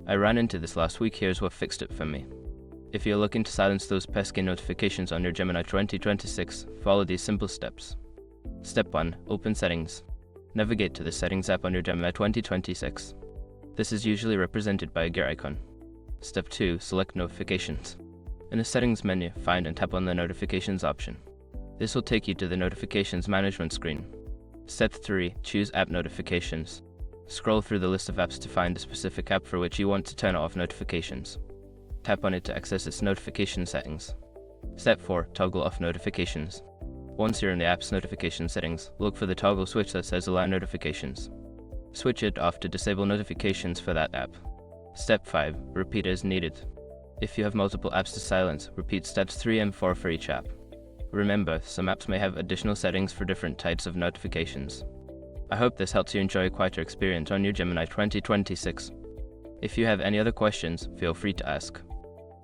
I ran into this last week. Here's what fixed it for me. If you're looking to silence those pesky notifications on your Gemini 2026, follow these simple steps. Step 1. Open Settings. Navigate to the Settings app on your Gemini 2026. This is usually represented by a gear icon. Step 2. Select Notifications. In the Settings menu, find and tap on the Notifications option. This will take you to the Notifications Management screen. Step 3. Choose App Notifications. Scroll through the list of apps to find the specific app for which you want to turn off notifications. Tap on it to access its notification settings. Step 4. Toggle off notifications. Once you're in the app's notification settings, look for the toggle switch that says Allow Notifications. Switch it off to disable notifications for that app. Step 5. Repeat as needed. If you have multiple apps to silence, repeat steps 3 and 4 for each app. Remember, some apps may have additional settings for different types of notifications. I hope this helps you enjoy a quieter experience on your Gemini 2026. If you have any other questions, feel free to ask.